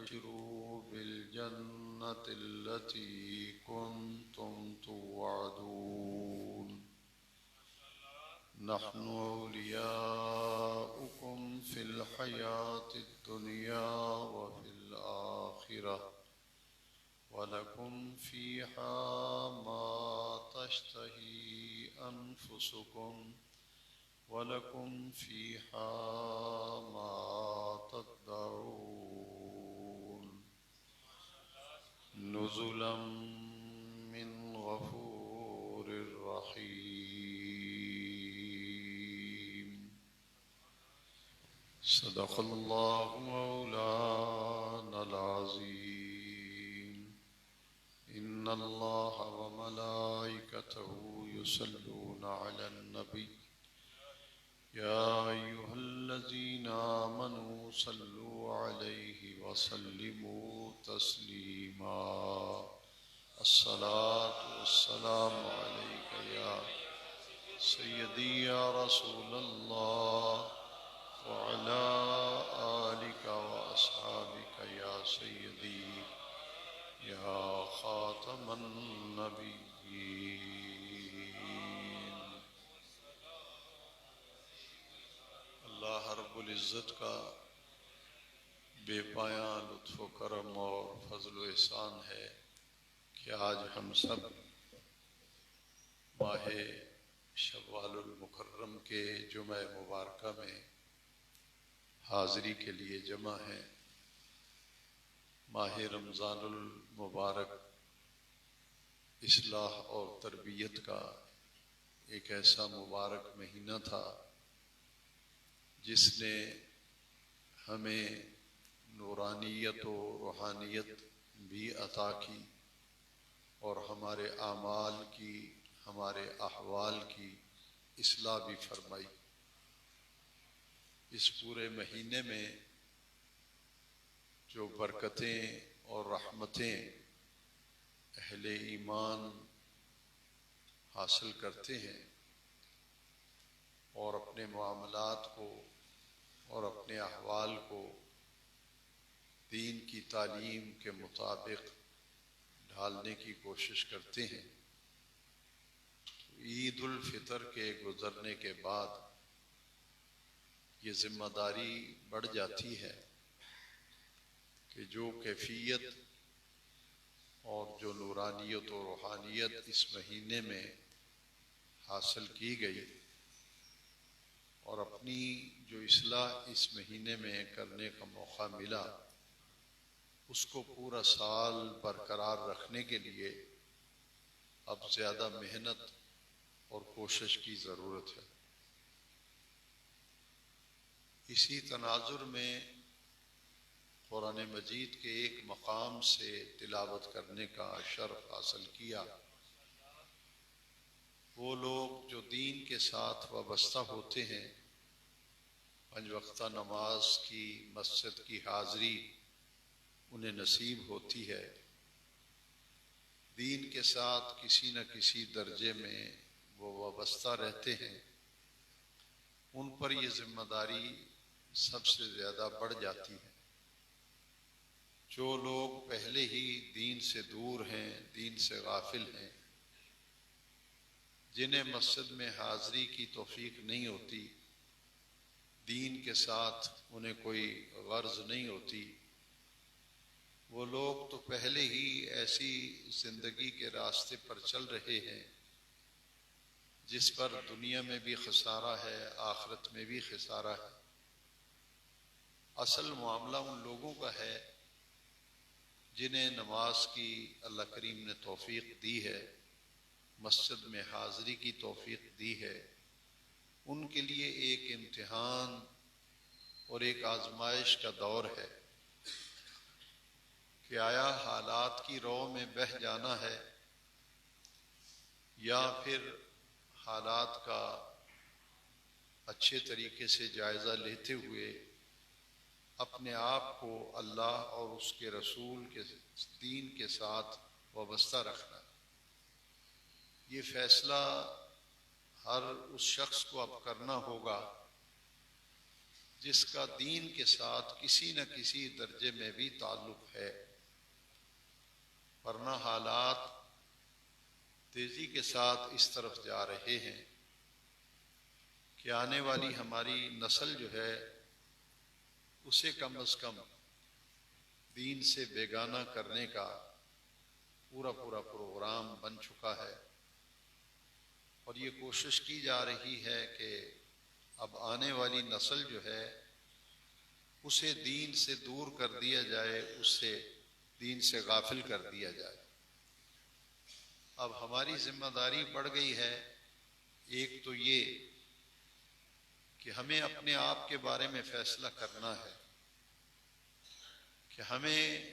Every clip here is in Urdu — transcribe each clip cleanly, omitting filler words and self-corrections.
وبشروا بالجنة التي كنتم توعدون نحن أولياؤكم في الحياة الدنيا وفي الآخرة ولكم فيها ما تشتهي أنفسكم ولكم فيها ما تدعون نزلا من غفور رحيم صدق الله مولانا العظيم إن الله وملائكته يصلون على النبي يا أيها الذين آمنوا صلوا عليه وسلموا تسليما الصلاة والسلام عليك يا سيدي يا رسول الله وعلى آلك وأصحابك يا سيدي يا خاتم النبيين اللہ رب العزت کا بے پایاں لطف و کرم اور فضل و احسان ہے کہ آج ہم سب ماہ شوال المکرم کے جمعہ مبارکہ میں حاضری کے لیے جمع ہیں۔ ماہ رمضان المبارک اصلاح اور تربیت کا ایک ایسا مبارک مہینہ تھا جس نے ہمیں نورانیت و روحانیت بھی عطا کی اور ہمارے اعمال کی، ہمارے احوال کی اصلاح بھی فرمائی۔ اس پورے مہینے میں جو برکتیں اور رحمتیں اہل ایمان حاصل کرتے ہیں اور اپنے معاملات کو اور اپنے احوال کو دین کی تعلیم کے مطابق ڈھالنے کی کوشش کرتے ہیں، عید الفطر کے گزرنے کے بعد یہ ذمہ داری بڑھ جاتی ہے کہ جو کیفیت اور جو نورانیت و روحانیت اس مہینے میں حاصل کی گئی اور اپنی جو اصلاح اس مہینے میں کرنے کا موقع ملا، اس کو پورا سال برقرار رکھنے کے لیے اب زیادہ محنت اور کوشش کی ضرورت ہے۔ اسی تناظر میں قرآن مجید کے ایک مقام سے تلاوت کرنے کا شرف حاصل کیا۔ وہ لوگ جو دین کے ساتھ وابستہ ہوتے ہیں، پنج وقتہ نماز کی مسجد کی حاضری انہیں نصیب ہوتی ہے، دین کے ساتھ کسی نہ کسی درجے میں وہ وابستہ رہتے ہیں، ان پر یہ ذمہ داری سب سے زیادہ بڑھ جاتی ہے۔ جو لوگ پہلے ہی دین سے دور ہیں، دین سے غافل ہیں، جنہیں مسجد میں حاضری کی توفیق نہیں ہوتی، دین کے ساتھ انہیں کوئی غرض نہیں ہوتی، وہ لوگ تو پہلے ہی ایسی زندگی کے راستے پر چل رہے ہیں جس پر دنیا میں بھی خسارہ ہے، آخرت میں بھی خسارہ ہے۔ اصل معاملہ ان لوگوں کا ہے جنہیں نماز کی اللہ کریم نے توفیق دی ہے، مسجد میں حاضری کی توفیق دی ہے۔ ان کے لیے ایک امتحان اور ایک آزمائش کا دور ہے کہ آیا حالات کی رو میں بہہ جانا ہے یا پھر حالات کا اچھے طریقے سے جائزہ لیتے ہوئے اپنے آپ کو اللہ اور اس کے رسول کے دین کے ساتھ وابستہ رکھنا۔ یہ فیصلہ ہر اس شخص کو اب کرنا ہوگا جس کا دین کے ساتھ کسی نہ کسی درجے میں بھی تعلق ہے، ورنہ حالات تیزی کے ساتھ اس طرف جا رہے ہیں کہ آنے والی ہماری نسل جو ہے اسے کم از کم دین سے بیگانہ کرنے کا پورا پروگرام بن چکا ہے، اور یہ کوشش کی جا رہی ہے کہ اب آنے والی نسل جو ہے اسے دین سے دور کر دیا جائے، اس سے دین سے غافل کر دیا جائے۔ اب ہماری ذمہ داری بڑھ گئی ہے، ایک تو یہ کہ ہمیں اپنے آپ کے بارے میں فیصلہ کرنا ہے کہ ہمیں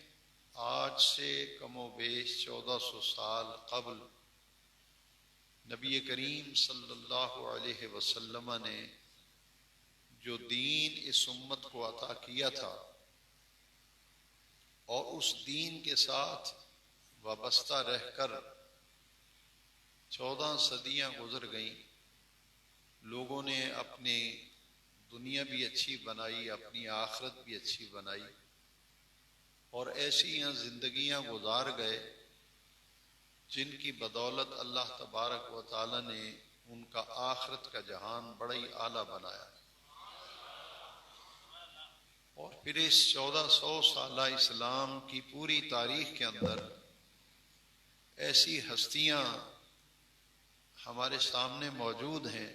آج سے کم و بیش 1400 سال قبل نبی کریم صلی اللہ علیہ وسلم نے جو دین اس امت کو عطا کیا تھا اور اس دین کے ساتھ وابستہ رہ کر 14 صدیاں گزر گئیں، لوگوں نے اپنی دنیا بھی اچھی بنائی، اپنی آخرت بھی اچھی بنائی، اور ایسی زندگیاں گزار گئے جن کی بدولت اللہ تبارک و تعالی نے ان کا آخرت کا جہان بڑا ہی اعلیٰ بنایا۔ اور پھر اس 1400 سالہ اسلام کی پوری تاریخ کے اندر ایسی ہستیاں ہمارے سامنے موجود ہیں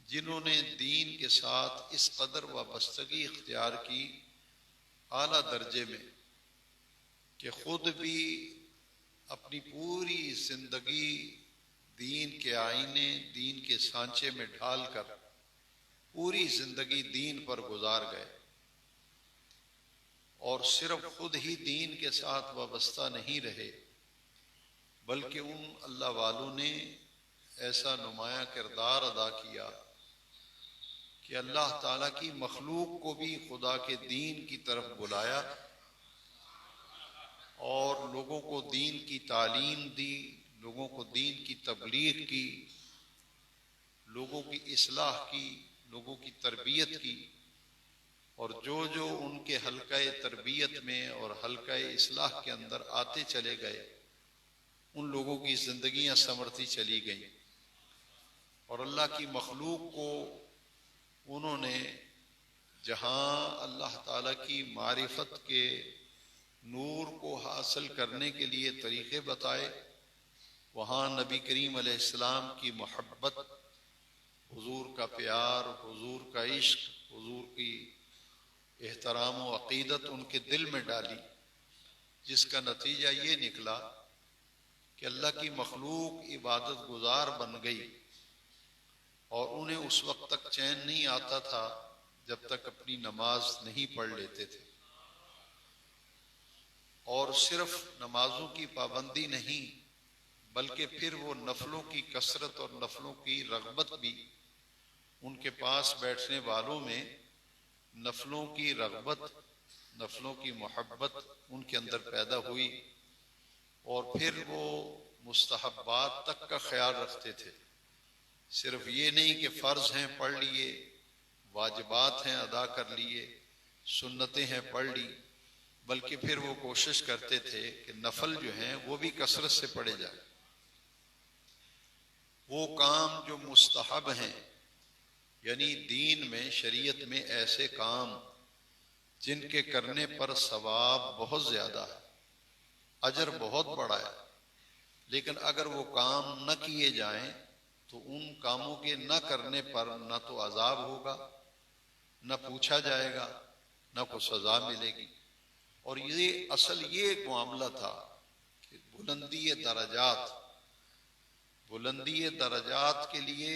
جنہوں نے دین کے ساتھ اس قدر وابستگی اختیار کی اعلیٰ درجے میں کہ خود بھی اپنی پوری زندگی دین کے آئینے، دین کے سانچے میں ڈھال کر پوری زندگی دین پر گزار گئے، اور صرف خود ہی دین کے ساتھ وابستہ نہیں رہے بلکہ ان اللہ والوں نے ایسا نمایاں کردار ادا کیا کہ اللہ تعالیٰ کی مخلوق کو بھی خدا کے دین کی طرف بلایا اور لوگوں کو دین کی تعلیم دی، لوگوں کو دین کی تبلیغ کی، لوگوں کی اصلاح کی، لوگوں کی تربیت کی، اور جو جو ان کے حلقہ تربیت میں اور حلقہ اصلاح کے اندر آتے چلے گئے ان لوگوں کی زندگیاں سنورتی چلی گئیں، اور اللہ کی مخلوق کو انہوں نے جہاں اللہ تعالیٰ کی معرفت کے نور کو حاصل کرنے کے لیے طریقے بتائے، وہاں نبی کریم علیہ السلام کی محبت، حضور کا پیار، حضور کا عشق، حضور کی احترام و عقیدت ان کے دل میں ڈالی، جس کا نتیجہ یہ نکلا کہ اللہ کی مخلوق عبادت گزار بن گئی، اور انہیں اس وقت تک چین نہیں آتا تھا جب تک اپنی نماز نہیں پڑھ لیتے تھے، اور صرف نمازوں کی پابندی نہیں بلکہ پھر وہ نفلوں کی کثرت اور نفلوں کی رغبت بھی، ان کے پاس بیٹھنے والوں میں نفلوں کی رغبت، نفلوں کی محبت ان کے اندر پیدا ہوئی، اور پھر وہ مستحبات تک کا خیال رکھتے تھے، صرف یہ نہیں کہ فرض ہیں پڑھ لیے، واجبات ہیں ادا کر لیے، سنتیں ہیں پڑھ لی، بلکہ پھر وہ کوشش کرتے تھے کہ نفل جو ہیں وہ بھی کثرت سے پڑھے جائیں۔ وہ کام جو مستحب ہیں، یعنی دین میں، شریعت میں ایسے کام جن کے کرنے پر ثواب بہت زیادہ ہے، اجر بہت بڑا ہے، لیکن اگر وہ کام نہ کیے جائیں تو ان کاموں کے نہ کرنے پر نہ تو عذاب ہوگا، نہ پوچھا جائے گا، نہ کوئی سزا ملے گی۔ اور یہ اصل یہ ایک معاملہ تھا کہ بلندی درجات کے لیے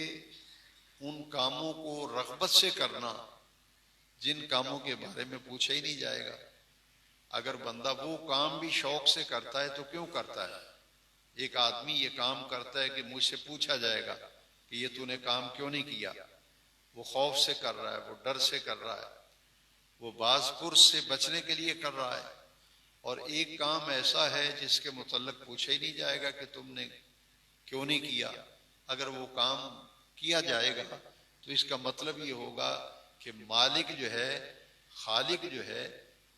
ان کاموں کو رغبت سے کرنا جن کاموں کے بارے میں پوچھا ہی نہیں جائے گا۔ اگر بندہ وہ کام بھی شوق سے کرتا ہے تو کیوں کرتا ہے؟ ایک آدمی یہ کام کرتا ہے کہ مجھ سے پوچھا جائے گا کہ یہ تو نے کام کیوں نہیں کیا، وہ خوف سے کر رہا ہے، وہ ڈر سے کر رہا ہے، وہ باز پرس سے بچنے کے لیے کر رہا ہے، اور ایک کام ایسا ہے جس کے متعلق پوچھا ہی نہیں جائے گا کہ تم نے کیوں نہیں کیا۔ اگر وہ کام کیا جائے گا تو اس کا مطلب یہ ہوگا کہ مالک جو ہے، خالق جو ہے،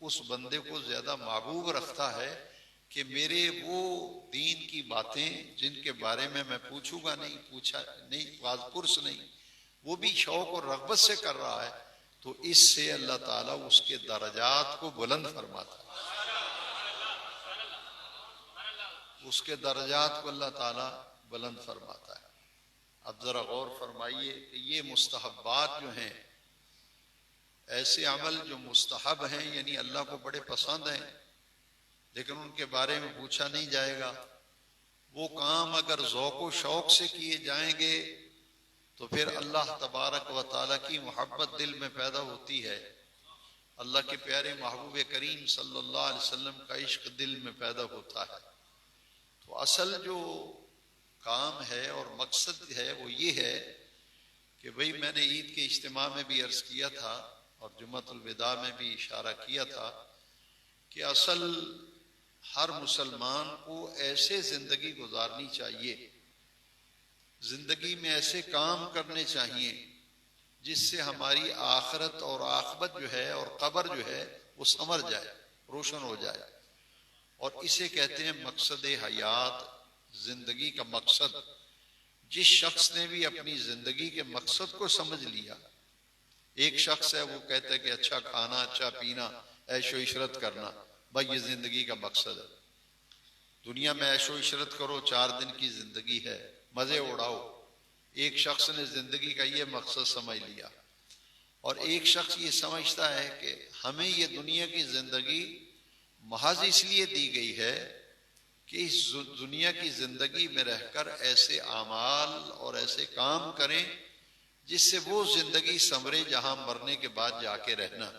اس بندے کو زیادہ محبوب رکھتا ہے کہ میرے وہ دین کی باتیں جن کے بارے میں پوچھوں گا نہیں، پوچھا نہیں، پرس نہیں، وہ بھی شوق اور رغبت سے کر رہا ہے، تو اس سے اللہ تعالیٰ اس کے درجات کو بلند فرماتا ہے، اس کے درجات کو اللہ تعالیٰ بلند فرماتا ہے۔ اب ذرا غور فرمائیے کہ یہ مستحبات جو ہیں، ایسے عمل جو مستحب ہیں، یعنی اللہ کو بڑے پسند ہیں لیکن ان کے بارے میں پوچھا نہیں جائے گا، وہ کام اگر ذوق و شوق سے کیے جائیں گے تو پھر اللہ تبارک و تعالیٰ کی محبت دل میں پیدا ہوتی ہے، اللہ کے پیارے محبوب کریم صلی اللہ علیہ وسلم کا عشق دل میں پیدا ہوتا ہے۔ تو اصل جو کام ہے اور مقصد ہے وہ یہ ہے کہ بھئی میں نے عید کے اجتماع میں بھی عرض کیا تھا اور جمعۃ الوداع میں بھی اشارہ کیا تھا کہ اصل ہر مسلمان کو ایسے زندگی گزارنی چاہیے، زندگی میں ایسے کام کرنے چاہیے جس سے ہماری آخرت اور عاقبت جو ہے اور قبر جو ہے وہ سنور جائے، روشن ہو جائے، اور اسے کہتے ہیں مقصد حیات، زندگی کا مقصد۔ جس شخص نے بھی اپنی زندگی کے مقصد کو سمجھ لیا، ایک شخص ہے وہ کہتا ہے کہ اچھا کھانا، اچھا پینا، عیش و عشرت کرنا، بھائی یہ زندگی کا مقصد ہے، دنیا میں عیش و عشرت کرو، 4 دن کی زندگی ہے، مزے اڑاؤ۔ ایک شخص نے زندگی کا یہ مقصد سمجھ لیا، اور ایک شخص یہ سمجھتا ہے کہ ہمیں یہ دنیا کی زندگی محض اس لیے دی گئی ہے کہ اس دنیا کی زندگی میں رہ کر ایسے اعمال اور ایسے کام کریں جس سے وہ زندگی سنورے جہاں مرنے کے بعد جا کے رہنا۔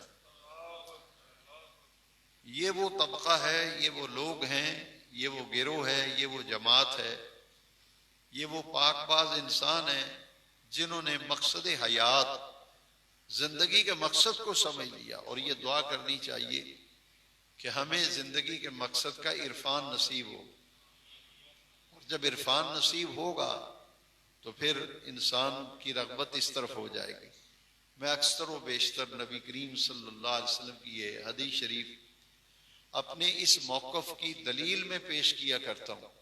یہ وہ طبقہ ہے، یہ وہ لوگ ہیں، یہ وہ گروہ ہے، یہ وہ جماعت ہے، یہ وہ پاک باز انسان ہیں جنہوں نے مقصد حیات، زندگی کے مقصد کو سمجھ لیا۔ اور یہ دعا کرنی چاہیے کہ ہمیں زندگی کے مقصد کا عرفان نصیب ہو، اور جب عرفان نصیب ہوگا تو پھر انسان کی رغبت اس طرف ہو جائے گی۔ میں اکثر و بیشتر نبی کریم صلی اللہ علیہ وسلم کی یہ حدیث شریف اپنے اس موقف کی دلیل میں پیش کیا کرتا ہوں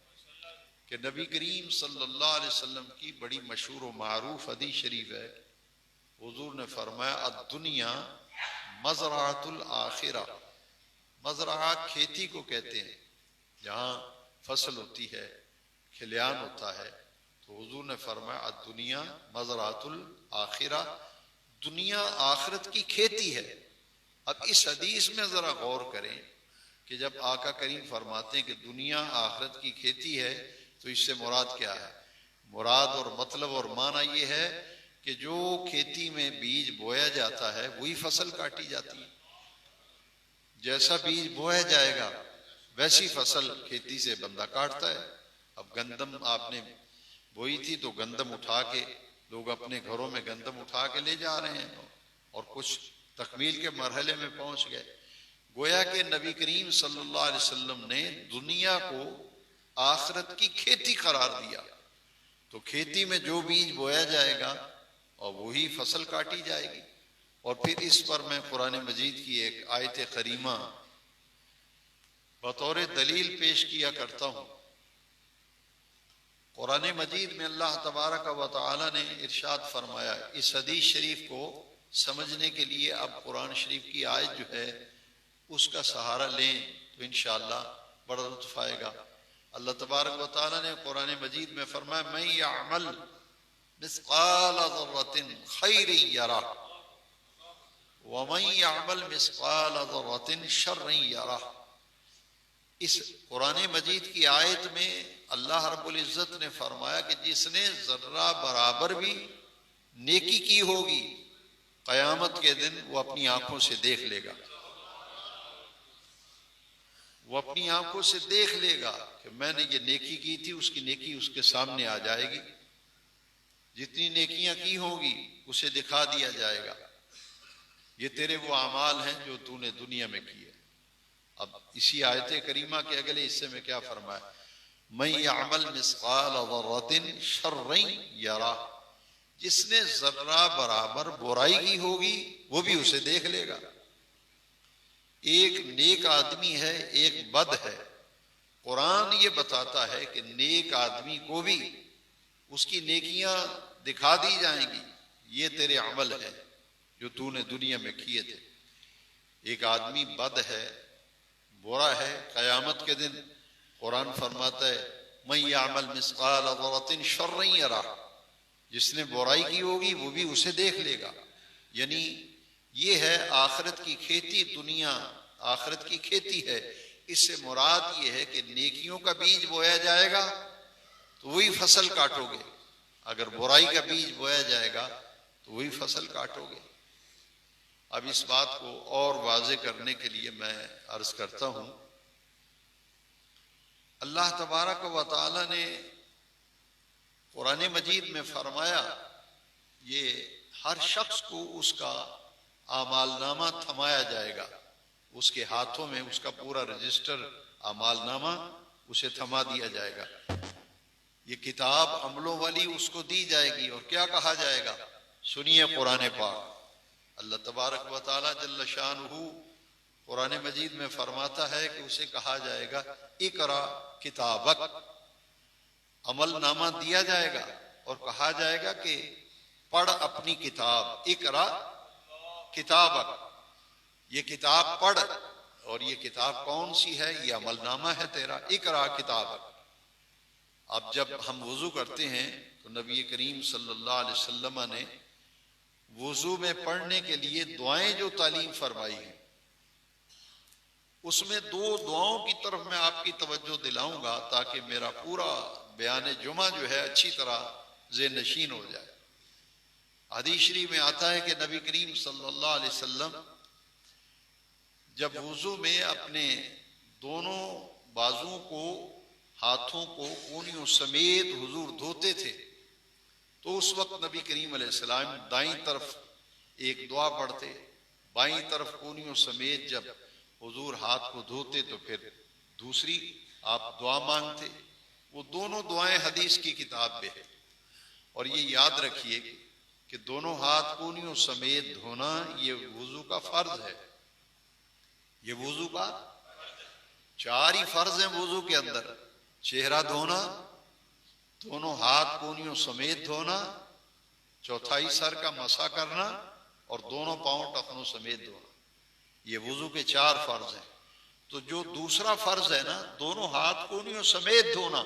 کہ نبی کریم صلی اللہ علیہ وسلم کی بڑی مشہور و معروف حدیث شریف ہے۔ حضور نے فرمایا الدنیا مزرعۃ الآخرہ، مزرعہ کھیتی کو کہتے ہیں، جہاں فصل ہوتی ہے، کھلیان ہوتا ہے، تو حضور نے فرمایا الدنیا مزرعۃ الآخرہ، دنیا آخرت کی کھیتی ہے۔ اب اس حدیث میں ذرا غور کریں کہ جب آقا کریم فرماتے ہیں کہ دنیا آخرت کی کھیتی ہے تو اس سے مراد کیا ہے؟ مراد اور مطلب اور معنی یہ ہے کہ جو کھیتی میں بیج بویا جاتا ہے وہی فصل کاٹی جاتی ہے، جیسا بیج بویا جائے گا ویسی فصل کھیتی سے بندہ کاٹتا ہے۔ اب گندم آپ نے بوئی تھی تو گندم اٹھا کے لوگ اپنے گھروں میں گندم اٹھا کے لے جا رہے ہیں اور کچھ تکمیل کے مرحلے میں پہنچ گئے۔ گویا کہ نبی کریم صلی اللہ علیہ وسلم نے دنیا کو آخرت کی کھیتی قرار دیا، تو کھیتی میں جو بیج بویا جائے گا اور وہی فصل کاٹی جائے گی۔ اور پھر اس پر میں قرآن مجید کی ایک آیت کریمہ بطور دلیل پیش کیا کرتا ہوں۔ قرآن مجید میں اللہ تبارک و تعالی نے ارشاد فرمایا، اس حدیث شریف کو سمجھنے کے لیے اب قرآن شریف کی آیت جو ہے اس کا سہارا لیں تو انشاءاللہ بڑا لطف آئے گا۔ اللہ تبارک و تعالی نے قرآن مجید میں فرمایا من یعمل مثقال ذرۃ خیر یرہ ومن یعمل مثقال ذرۃ شر یرہ۔ اس قرآن مجید کی آیت میں اللہ رب العزت نے فرمایا کہ جس نے ذرہ برابر بھی نیکی کی ہوگی قیامت کے دن وہ اپنی آنکھوں سے دیکھ لے گا، وہ اپنی آنکھوں سے دیکھ لے گا کہ میں نے یہ نیکی کی تھی، اس کی نیکی اس کے سامنے آ جائے گی، جتنی نیکیاں کی ہوں گی اسے دکھا دیا جائے گا، یہ تیرے وہ اعمال ہیں جو تو نے دنیا میں کیے۔ اب اسی آیت کریمہ کے اگلے حصے میں کیا فرمایا؟ من یعمل مثقال ذرۃ شر یرہ، جس نے ذرہ برابر برائی کی ہوگی وہ بھی اسے دیکھ لے گا۔ ایک نیک آدمی ہے، ایک بد ہے، قرآن یہ بتاتا ہے کہ نیک آدمی کو بھی اس کی نیکیاں دکھا دی جائیں گی، یہ تیرے عمل ہے جو تو نے دنیا میں کیے تھے۔ ایک آدمی بد ہے، برا ہے، قیامت کے دن قرآن فرماتا ہے من یعمل مثقال ذرۃ شرا یرہ، جس نے برائی کی ہوگی وہ بھی اسے دیکھ لے گا۔ یعنی یہ ہے آخرت کی کھیتی، دنیا آخرت کی کھیتی ہے۔ اس سے مراد یہ ہے کہ نیکیوں کا بیج بویا جائے گا تو وہی فصل کاٹو گے، اگر برائی کا بیج بویا جائے گا تو وہی فصل کاٹو گے۔ اب اس بات کو اور واضح کرنے کے لیے میں عرض کرتا ہوں، اللہ تبارک و تعالی نے قرآن مجید میں فرمایا یہ ہر شخص کو اس کا اعمال نامہ تھمایا جائے گا، اس کے ہاتھوں میں اس کا پورا رجسٹر اعمال نامہ اسے تھما دیا جائے گا۔ یہ کتاب عملوں والی اس کو دی جائے گی، اور کیا کہا جائے گا؟ سنیے قرآن پاک۔ اللہ تبارک و تعالی جل شانہ قرآن مجید میں فرماتا ہے کہ اسے کہا جائے گا اقرا کتابک، عمل نامہ دیا جائے گا اور کہا جائے گا کہ پڑھ اپنی کتاب، اقرا کتابک، یہ کتاب پڑھ۔ اور یہ کتاب کون سی ہے؟ یہ عمل نامہ ہے تیرا، اقرا کتابک۔ اب جب ہم وضو کرتے ہیں تو نبی کریم صلی اللہ علیہ وسلم نے وضو میں پڑھنے کے لیے دعائیں جو تعلیم فرمائی ہیں، اس میں دو دعاؤں کی طرف میں آپ کی توجہ دلاؤں گا تاکہ میرا پورا بیان جمعہ جو ہے اچھی طرح ذہن نشین ہو جائے۔ حدیث شریف میں آتا ہے کہ نبی کریم صلی اللہ علیہ وسلم جب وضو میں اپنے دونوں بازوؤں کو، ہاتھوں کو کونیوں سمیت حضور دھوتے تھے تو اس وقت نبی کریم علیہ السلام دائیں طرف ایک دعا پڑھتے، بائیں طرف کونیوں سمیت جب حضور ہاتھ کو دھوتے تو پھر دوسری آپ دعا مانگتے۔ وہ دونوں دعائیں حدیث کی کتاب میں ہے، اور یہ یاد رکھیے کہ دونوں ہاتھ کونیوں سمیت دھونا یہ وضو کا فرض ہے۔ یہ وضو کا چار ہی فرض ہیں وضو کے اندر: چہرہ دھونا، دونوں ہاتھ کونیوں سمیت دھونا، چوتھائی سر کا مسح کرنا، اور دونوں پاؤں ٹخنوں سمیت دھونا۔ یہ وضو کے چار فرض ہیں۔ تو جو دوسرا فرض ہے نا، دونوں ہاتھ کونیوں سمیت دھونا،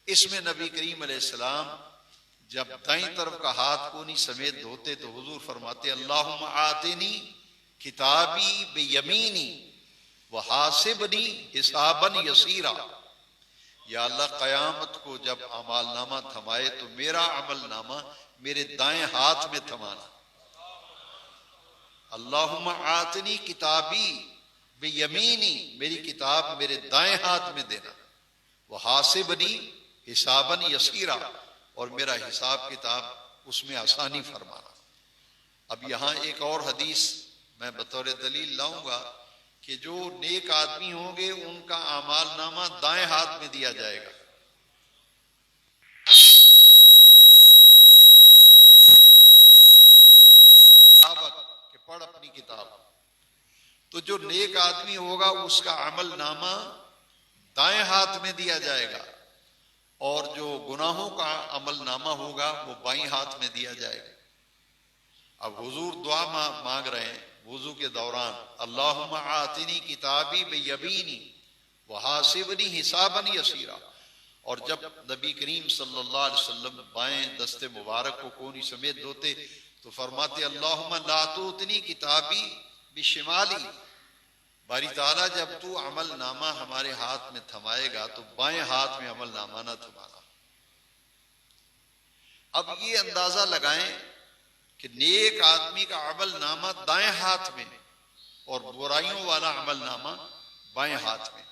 اس میں نبی کریم علیہ السلام جب دائیں طرف کا ہاتھ کونی سمیت دھوتے تو حضور فرماتے اللہم آتنی کتابی بیمینی وحاسبنی حسابا یسیرا، یا اللہ قیامت کو جب اعمال نامہ تھمائے تو میرا عمل نامہ میرے دائیں ہاتھ میں تھمانا۔ اللہم آتنی کتابی بیمینی، میری کتاب میرے دائیں ہاتھ میں دینا، وحاسبنی حسابا یسیرا، اور میرا حساب کتاب اس میں آسانی فرمانا۔ اب یہاں ایک اور حدیث میں بطور دلیل لاؤں گا کہ جو نیک آدمی ہوں گے ان کا اعمال نامہ دائیں ہاتھ میں دیا جائے گا۔ کہ پڑھ اپنی کتاب، تو جو نیک آدمی ہوگا اس کا عمل نامہ دائیں ہاتھ میں دیا جائے گا، اور جو گناہوں کا عمل نامہ ہوگا وہ بائیں ہاتھ میں دیا جائے گا۔ اب حضور دعا مانگ رہے ہیں وضو کے دوران، اللہم آتنی کتابی بیمینی وحاسبنی حسابا یسیرا، اور جب نبی کریم صلی اللہ علیہ وسلم بائیں دست مبارک کو کونی سمیت دھوتے تو فرماتے اللہم لا توتنی کتابی بشمالی، باری تعالیٰ جب تو عمل نامہ ہمارے ہاتھ میں تھمائے گا تو بائیں ہاتھ میں عمل نامہ نہ تھمانا۔ اب یہ اندازہ لگائیں کہ نیک آدمی کا عمل نامہ دائیں ہاتھ میں اور برائیوں والا عمل نامہ بائیں ہاتھ میں،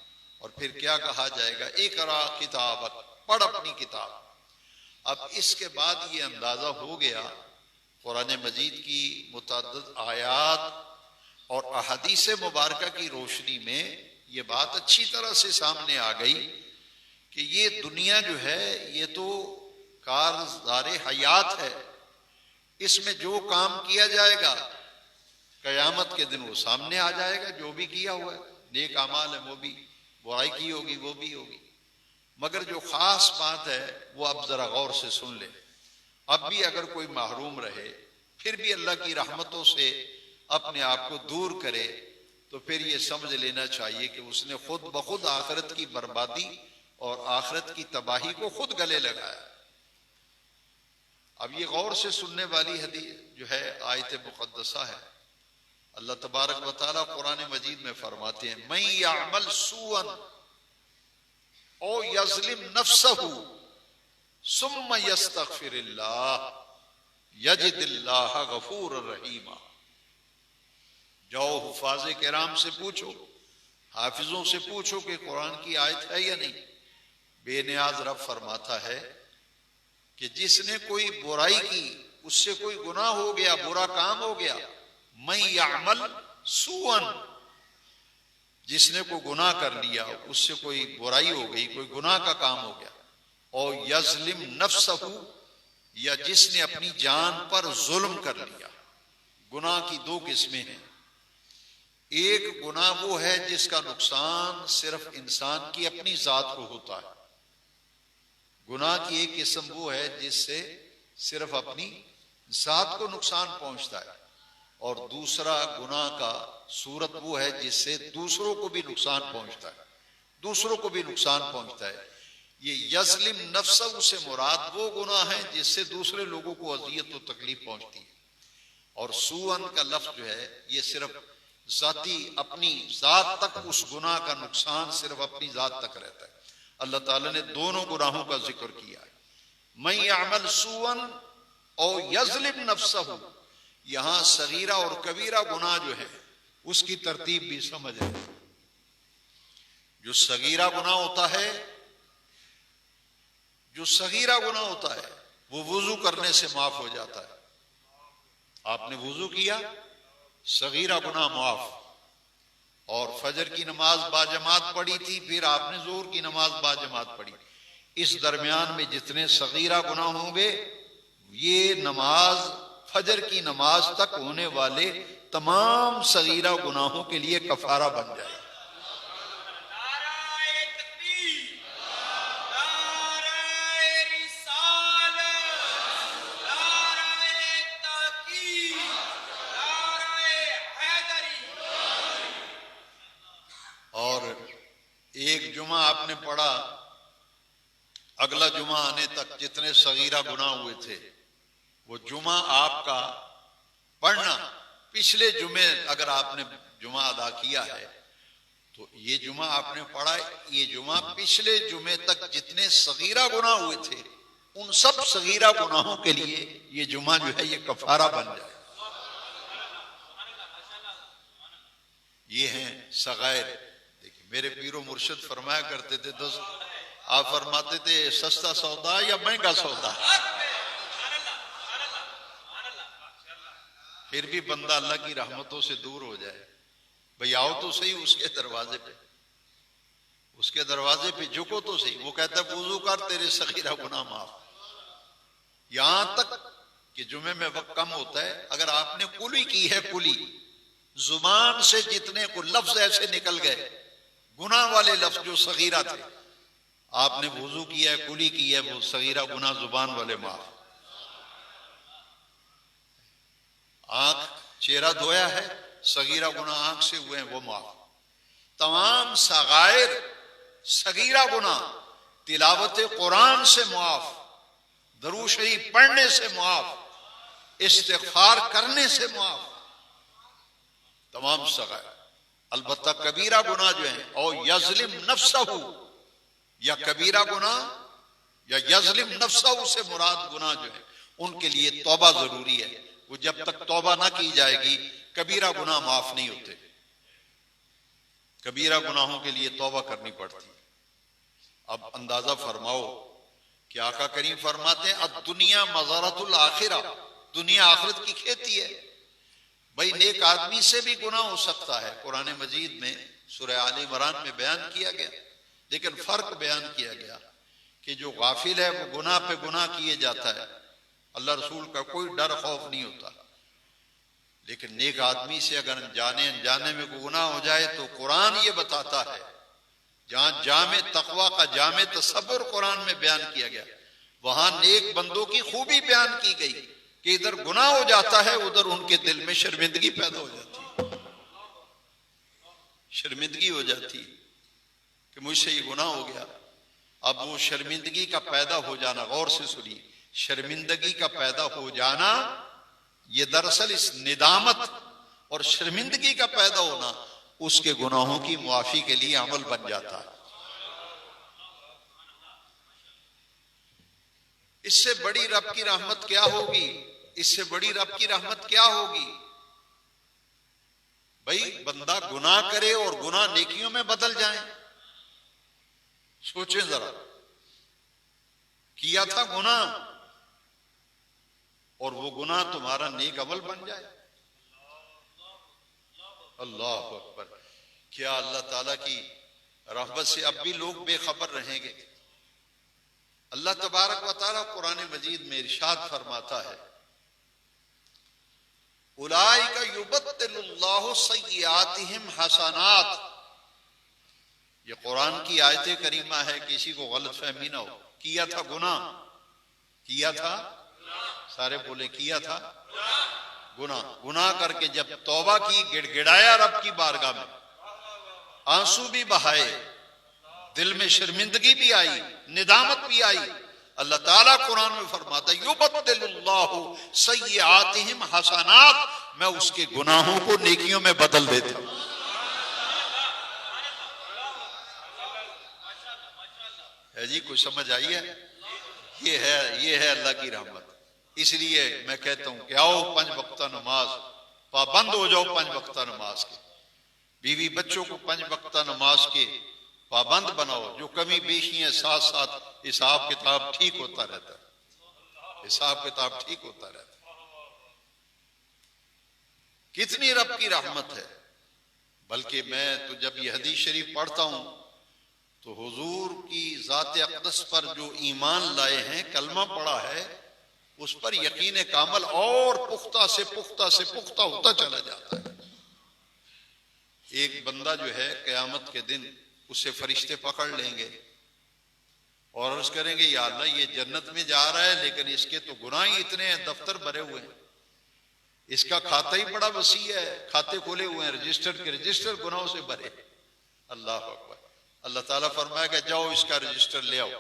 اور پھر کیا کہا جائے گا؟ اقرا کتابک، پڑھ اپنی کتاب۔ اب اس کے بعد یہ اندازہ ہو گیا، قرآن مجید کی متعدد آیات اور احادیث مبارکہ کی روشنی میں یہ بات اچھی طرح سے سامنے آ گئی کہ یہ دنیا جو ہے یہ تو کارزار حیات ہے، اس میں جو کام کیا جائے گا قیامت کے دن وہ سامنے آ جائے گا، جو بھی کیا ہوا ہے، نیک اعمال ہے وہ بھی، برائی کی ہوگی وہ بھی ہوگی۔ مگر جو خاص بات ہے وہ اب ذرا غور سے سن لیں۔ اب بھی اگر کوئی محروم رہے، پھر بھی اللہ کی رحمتوں سے اپنے آپ کو دور کرے، تو پھر یہ سمجھ لینا چاہیے کہ اس نے خود بخود آخرت کی بربادی اور آخرت کی تباہی کو خود گلے لگایا۔ اب یہ غور سے سننے والی حدیث جو ہے آیت مقدسہ ہے، اللہ تبارک و تعالیٰ قرآن مجید میں فرماتے ہیں مَن يَعْمَلْ سُوءًا او یظلم نفسہ ثم یستغفر اللہ یجد اللہ غفور الرحیم۔ جاؤ حفاظ کرام سے پوچھو، حافظوں سے پوچھو کہ قرآن کی آیت ہے یا نہیں۔ بے نیاز رب فرماتا ہے کہ جس نے کوئی برائی کی، اس سے کوئی گناہ ہو گیا، برا کام ہو گیا، من یعمل سوءا، جس نے کوئی گناہ کر لیا، اس سے کوئی برائی ہو گئی، کوئی گناہ کا کام ہو گیا، اور یظلم نفسہ، یا جس نے اپنی جان پر ظلم کر لیا۔ گناہ کی دو قسمیں ہیں، ایک گناہ وہ ہے جس کا نقصان صرف انسان کی اپنی ذات کو ہوتا ہے، گناہ کی ایک قسم وہ ہے جس سے صرف اپنی ذات کو نقصان پہنچتا ہے، اور دوسرا گناہ کا صورت وہ ہے جس سے دوسروں کو بھی نقصان پہنچتا ہے، دوسروں کو بھی نقصان پہنچتا ہے۔ یہ یظلم نفسہ سے مراد وہ گناہ ہے جس سے دوسرے لوگوں کو اذیت و تکلیف پہنچتی ہے، اور سوءن کا لفظ جو ہے یہ صرف ذاتی اپنی ذات تک، اس گناہ کا نقصان صرف اپنی ذات تک رہتا ہے۔ اللہ تعالیٰ نے دونوں گناہوں کا ذکر کیا ہے، من یعمل سوءا او یظلم نفسہ۔ یہاں صغیرہ اور کبیرہ گناہ جو ہے اس کی ترتیب بھی سمجھ ہے۔ جو صغیرہ گناہ ہوتا ہے، جو صغیرہ گناہ ہوتا ہے وہ وضو کرنے سے معاف ہو جاتا ہے۔ آپ نے وضو کیا، صغیرہ گناہ معاف، اور فجر کی نماز باجماعت پڑھی تھی، پھر آپ نے ظہر کی نماز باجماعت پڑھی، اس درمیان میں جتنے صغیرہ گناہ ہوں گے، یہ نماز فجر کی نماز تک ہونے والے تمام صغیرہ گناہوں کے لیے کفارہ بن جائے۔ اور ایک جمعہ آپ نے پڑھا، اگلا جمعہ آنے تک جتنے صغیرہ گناہ ہوئے تھے وہ جمعہ آپ کا پڑھنا، پچھلے جمعے اگر آپ نے جمعہ ادا کیا ہے تو یہ جمعہ آپ نے پڑھا، یہ جمعہ پچھلے جمعے تک جتنے صغیرہ گناہ ہوئے تھے ان سب صغیرہ گناہوں کے لیے یہ جمعہ جو ہے یہ کفارہ بن جائے۔ یہ ہیں صغائر۔ دیکھیں میرے پیر و مرشد فرمایا کرتے تھے، آپ فرماتے تھے سستا سودا یا مہنگا سودا، پھر بھی بندہ اللہ کی رحمتوں سے دور ہو جائے، بھئی آؤ تو صحیح اس کے دروازے پہ، اس کے دروازے پہ جھکو تو صحیح، وہ کہتا ہے وضو کر تیرے صغیرہ گناہ معاف۔ یہاں تک کہ جمعے میں وقت کم ہوتا ہے، اگر آپ نے کلی کی ہے، کلی زبان سے جتنے کو لفظ ایسے نکل گئے گناہ والے لفظ جو صغیرہ تھے، آپ نے وضو کیا ہے، کلی کی ہے، وہ صغیرہ گناہ زبان والے معاف۔ آنکھ چہرہ دھویا ہے، صغیرہ گناہ آنکھ سے ہوئے ہیں وہ معاف۔ تمام صغائر صغیرہ گناہ تلاوت قرآن سے معاف، درود شریف پڑھنے سے معاف، استغفار کرنے سے معاف، تمام صغائر۔ البتہ کبیرہ گناہ جو ہیں او یظلم نفسہ، یا کبیرہ گناہ یا یظلم نفسہ سے مراد گناہ جو ہیں ان کے لیے توبہ ضروری ہے، وہ جب تک توبہ نہ کی جائے گی کبیرہ گناہ معاف نہیں ہوتے، کبیرہ گناہوں کے لیے توبہ کرنی پڑتی۔ اب اندازہ فرماؤ کہ آقا کریم فرماتے ہیں الدنیا مزارۃ الآخرہ، دنیا آخرت کی کھیتی ہے۔ بھئی نیک آدمی سے بھی گناہ ہو سکتا ہے، قرآن مجید میں سورہ آل عمران میں بیان کیا گیا، لیکن فرق بیان کیا گیا کہ جو غافل ہے وہ گناہ پہ گناہ کیے جاتا ہے، اللہ رسول کا کوئی ڈر خوف نہیں ہوتا، لیکن نیک آدمی سے اگر انجانے میں کوئی گناہ ہو جائے تو قرآن یہ بتاتا ہے، جہاں جامع تقوی کا جامع تصور قرآن میں بیان کیا گیا، وہاں نیک بندوں کی خوبی بیان کی گئی کہ ادھر گناہ ہو جاتا ہے، ادھر ان کے دل میں شرمندگی پیدا ہو جاتی ہے، شرمندگی ہو جاتی ہے کہ مجھ سے یہ گناہ ہو گیا۔ اب وہ شرمندگی کا پیدا ہو جانا، غور سے سنیے، شرمندگی کا پیدا ہو جانا یہ دراصل اس ندامت اور شرمندگی کا پیدا ہونا اس کے گناہوں کی معافی کے لیے عمل بن جاتا ہے۔ اس سے بڑی رب کی رحمت کیا ہوگی؟ اس سے بڑی رب کی رحمت کیا ہوگی؟ بھئی بندہ گناہ کرے اور گناہ نیکیوں میں بدل جائیں، سوچیں ذرا، کیا تھا گناہ اور وہ گناہ تمہارا نیک عمل بن جائے۔ اللہ اکبر! کیا اللہ تعالیٰ کی رحمت سے اب بھی لوگ بے خبر رہیں گے؟ اللہ تبارک و تعالیٰ قرآن مجید میں ارشاد فرماتا ہے، اولئک یبدل اللہ سیئاتہم حسنات۔ یہ قرآن کی آیت کریمہ ہے، کسی کو غلط فہمی نہ ہو۔ کیا تھا گناہ، کیا تھا، سارے بولے کیا تھا گناہ، گناہ کر کے جب توبہ کی، گڑ گڑایا رب کی بارگاہ میں، آنسو بھی بہائے، دل میں شرمندگی بھی آئی، ندامت بھی آئی، اللہ تعالیٰ قرآن میں فرماتا ہے یبدل اللہ سیئاتہم حسنات، میں اس کے گناہوں کو نیکیوں میں بدل دیتا ہوں۔ ہے جی، کوئی سمجھ آئی ہے؟ یہ ہے اللہ کی رحمت۔ اس لیے میں کہتا ہوں کہ آؤ 5 وقتہ نماز، پابند ہو جاؤ 5 وقتہ نماز کے، بیوی بچوں کو 5 وقتہ نماز کے پابند بناؤ، جو کمی بیشی ہیں ساتھ ساتھ حساب کتاب ٹھیک ہوتا رہتا ہے، حساب کتاب ٹھیک ہوتا رہتا ہے۔ کتنی رب کی رحمت ہے! بلکہ میں تو جب یہ حدیث شریف پڑھتا ہوں تو حضور کی ذات اقدس پر جو ایمان لائے ہیں، کلمہ پڑھا ہے، اس پر یقین کامل اور پختہ سے پختہ سے پختہ ہوتا چلا جاتا ہے۔ ایک بندہ جو ہے قیامت کے دن اسے فرشتے پکڑ لیں گے اور عرض کریں گے یا اللہ یہ جنت میں جا رہا ہے لیکن اس کے تو گناہ ہی اتنے ہیں، دفتر بھرے ہوئے ہیں، اس کا کھاتہ ہی بڑا وسیع ہے، کھاتے کھولے ہوئے ہیں، رجسٹر کے رجسٹر گناہوں سے بھرے۔ اللہ اکبر! اللہ تعالیٰ فرمائے گا جاؤ اس کا رجسٹر لے آؤ،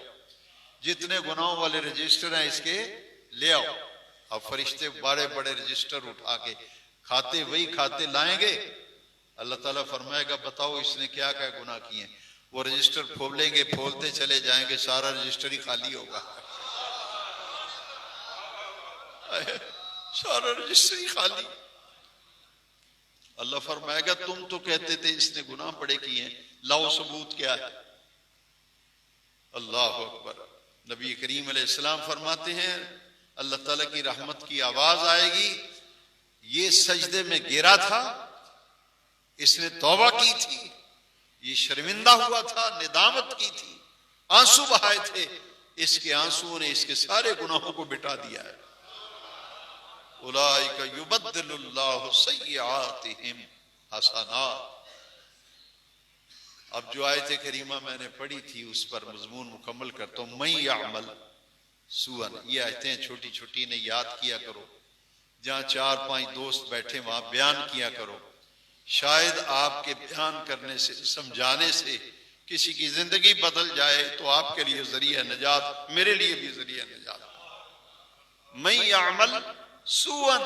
جتنے گناہوں والے رجسٹر ہیں اس کے لے آؤ۔ اب فرشتے بڑے بڑے رجسٹر اٹھا کے کھاتے وہی کھاتے لائیں گے، اللہ تعالیٰ فرمائے گا بتاؤ اس نے کیا کیا گناہ کیے ہیں، وہ رجسٹر کھولیں گے، کھولتے چلے جائیں گے، سارا رجسٹر ہی خالی ہوگا، سارا رجسٹر ہی خالی۔ اللہ فرمائے گا تم تو کہتے تھے اس نے گناہ بڑے کیے ہیں، لاؤ ثبوت کیا ہے۔ اللہ اکبر! نبی کریم علیہ السلام فرماتے ہیں اللہ تعالیٰ کی رحمت کی آواز آئے گی، یہ سجدے میں گرا تھا، اس نے توبہ کی تھی، یہ شرمندہ ہوا تھا، ندامت کی تھی، آنسو بہائے تھے، اس کے آنسو نے اس کے سارے گناہوں کو مٹا دیا ہے۔ اولئک یبدل اللہ سیئاتہم حسنات۔ اب جو آیت کریمہ میں نے پڑھی تھی اس پر مضمون مکمل کرتا ہوں، من یعمل سوءا، یہ آیتیں چھوٹی چھوٹی نے یاد کیا کرو، جہاں 4-5 دوست بیٹھے وہاں بیان کیا کرو، شاید آپ کے بیان کرنے سے، سمجھانے سے کسی کی زندگی بدل جائے تو آپ کے لیے ذریعہ نجات، میرے لیے بھی ذریعہ نجات۔ من یعمل سوءا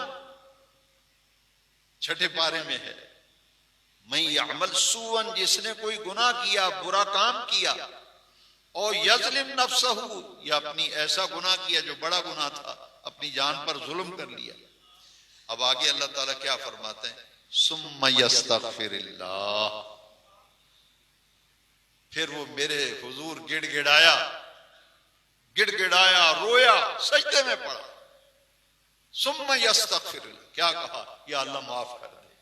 6 پارے میں ہے، من یعمل سوءا، جس نے کوئی گناہ کیا، برا کام کیا، اور یظلم نفسہ، یا اپنی ایسا گناہ کیا جو بڑا گناہ تھا، اپنی جان پر ظلم کر لیا۔ اب آگے اللہ تعالیٰ کیا فرماتے ہیں، ثم یستغفر اللہ، پھر وہ میرے حضور گڑ گڑایا، رویا، سجدے میں پڑا، ثم یستغفر اللہ، کیا کہا، یا اللہ معاف کر دے،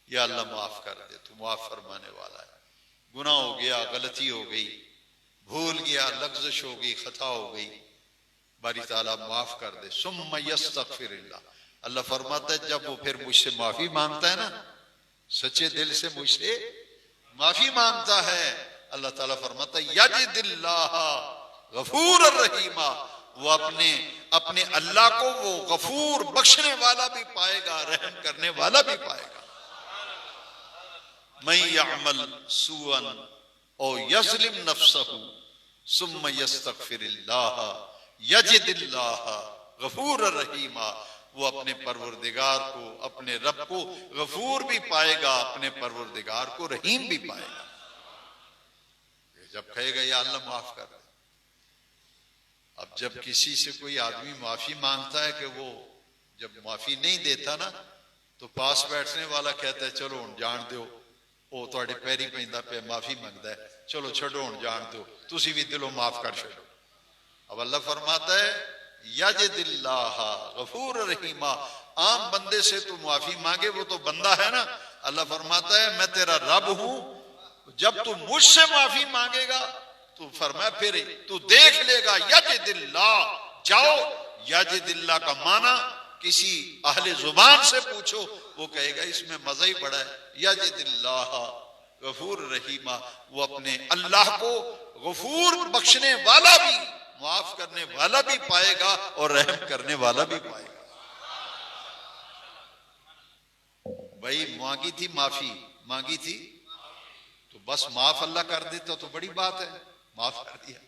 یا اللہ معاف کر دے، تو معاف فرمانے والا ہے۔ گناہ ہو گیا، غلطی ہو گئی، بھول گیا، لغزش ہو گئی، خطا ہو گئی، باری تعالیٰ معاف کر دے. ثم یستغفر اللہ، اللہ فرماتا ہے جب وہ پھر مجھ سے معافی مانگتا ہے نا، سچے دل سے مجھ سے معافی مانگتا ہے، اللہ تعالیٰ فرماتا ہے یجد اللہ غفور الرحیم، وہ اپنے اللہ کو وہ غفور بخشنے والا بھی پائے گا، رحم کرنے والا بھی پائے گا. من یعمل سوءا او یظلم نفسہ ثم یستغفر اللہ یجد اللہ غفور الرحیم، وہ اپنے پروردگار کو، اپنے رب کو غفور بھی پائے گا، اپنے پروردگار کو رحیم بھی پائے گا. جب کہے گا یا اللہ معاف کر. اب جب کسی سے کوئی آدمی معافی مانگتا ہے کہ وہ جب معافی نہیں دیتا نا تو پاس بیٹھنے والا کہتا ہے چلو ہن جان دیو، وہ تواڈے پیری پیندا پہ معافی مانگدا ہے، چلو چھڈو ہن جان دیو، تسی بھی دلوں معاف کر چھڈو. اب اللہ فرماتا ہے یجد اللہ غفور رحیم، عام بندے سے تو معافی مانگے، وہ تو بندہ ہے نا. اللہ فرماتا ہے میں تیرا رب ہوں، جب تو مجھ سے معافی مانگے گا تو فرمایا پھر تو دیکھ لے گا یجد اللہ. جاؤ، یجد اللہ کا معنی کسی اہل زبان سے پوچھو، وہ کہے گا اس میں مزہ ہی بڑا ہے. یجد اللہ غفور رحیم، وہ اپنے اللہ کو غفور بخشنے والا بھی، معاف کرنے والا بھی پائے گا اور رحم کرنے والا بھی پائے گا. بھائی مانگی تھی معافی، مانگی تھی تو بس معاف اللہ کر دیتا تو بڑی بات ہے، معاف کر دیا.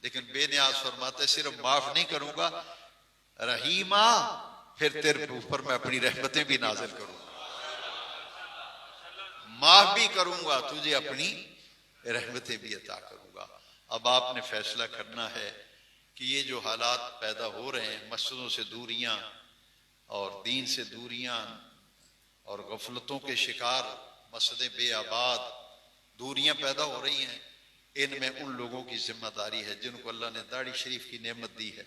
لیکن بے نیاز فرماتا ہے صرف معاف نہیں کروں گا رحیمہ، پھر تیرے اوپر میں اپنی رحمتیں بھی نازل کروں گا، معاف بھی کروں گا، تجھے اپنی رحمتیں بھی عطا کروں گا. اب آپ نے فیصلہ کرنا ہے کہ یہ جو حالات پیدا ہو رہے ہیں، مسجدوں سے دوریاں اور دین سے دوریاں اور غفلتوں کے شکار مسجدیں بے آباد، دوریاں پیدا ہو رہی ہیں، ان میں ان لوگوں کی ذمہ داری ہے جن کو اللہ نے داڑھی شریف کی نعمت دی ہے،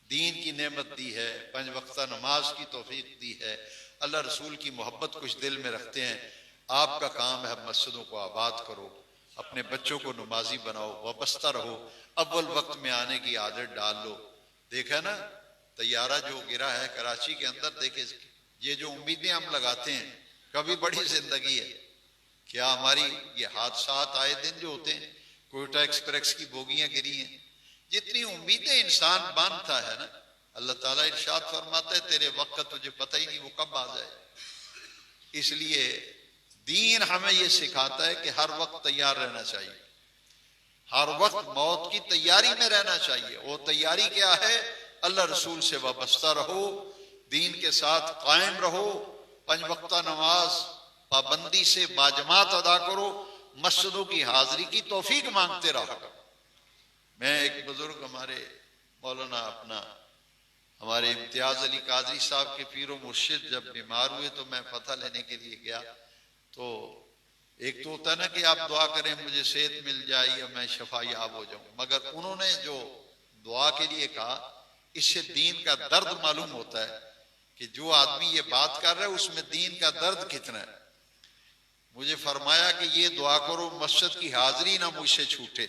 دین کی نعمت دی ہے، 5 وقتہ نماز کی توفیق دی ہے، اللہ رسول کی محبت کچھ دل میں رکھتے ہیں. آپ کا کام ہے مسجدوں کو آباد کرو، اپنے بچوں کو نمازی بناؤ، وابستہ رہو، اول وقت میں آنے کی عادت ڈال لو. دیکھا نا طیارہ جو گرا ہے کراچی کے اندر، دیکھے یہ جو امیدیں ہم لگاتے ہیں، کبھی بڑی زندگی ہے کیا ہماری یہ حادثات آئے دن جو ہوتے ہیں، کوئٹہ ایکسپریس کی بوگیاں گری ہیں، جتنی امیدیں انسان باندھتا ہے نا، اللہ تعالیٰ ارشاد فرماتا ہے تیرے وقت کا تجھے پتہ ہی نہیں وہ کب آ جائے. اس لیے دین ہمیں یہ سکھاتا ہے کہ ہر وقت تیار رہنا چاہیے، ہر وقت موت کی تیاری میں رہنا چاہیے. وہ تیاری کیا ہے؟ اللہ رسول سے وابستہ رہو، دین کے ساتھ قائم رہو، 5 وقتہ نماز پابندی سے باجماعت ادا کرو، مسجدوں کی حاضری کی توفیق مانگتے رہو. میں ایک بزرگ ہمارے مولانا ہمارے امتیاز علی قادری صاحب کے پیر و مرشد جب بیمار ہوئے تو میں فتح لینے کے لیے گیا. تو ایک تو ہوتا ہے نا کہ آپ دعا کریں مجھے صحت مل جائے یا میں شفا یاب ہو جاؤں، مگر انہوں نے جو دعا کے لیے کہا، اس سے دین کا درد معلوم ہوتا ہے کہ جو آدمی یہ بات کر رہا ہے اس میں دین کا درد کتنا ہے. مجھے فرمایا کہ یہ دعا کرو مسجد کی حاضری نہ مجھ سے چھوٹے،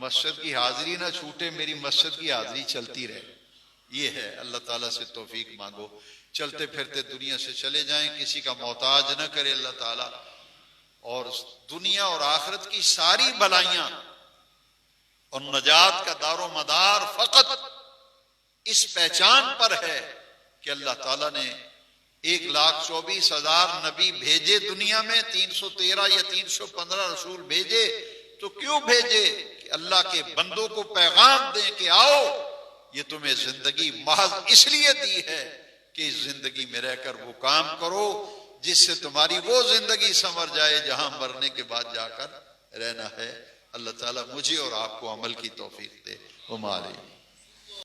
مسجد کی حاضری نہ چھوٹے، میری مسجد کی حاضری چلتی رہے. یہ ہے، اللہ تعالیٰ سے توفیق مانگو، چلتے پھرتے دنیا سے چلے جائیں، کسی کا محتاج نہ کرے اللہ تعالیٰ. اور دنیا اور آخرت کی ساری بلائیاں اور نجات کا دار و مدار فقط اس پہچان پر ہے کہ اللہ تعالیٰ نے 1,24,000 نبی بھیجے دنیا میں، 313 یا 315 رسول بھیجے. تو کیوں بھیجے؟ کہ اللہ کے بندوں کو پیغام دیں کہ آؤ، یہ تمہیں زندگی محض اس لیے دی ہے کہ اس زندگی میں رہ کر وہ کام کرو جس سے تمہاری وہ زندگی سنور جائے جہاں مرنے کے بعد جا کر رہنا ہے. اللہ تعالیٰ مجھے اور آپ کو عمل کی توفیق دے. وما علیہ.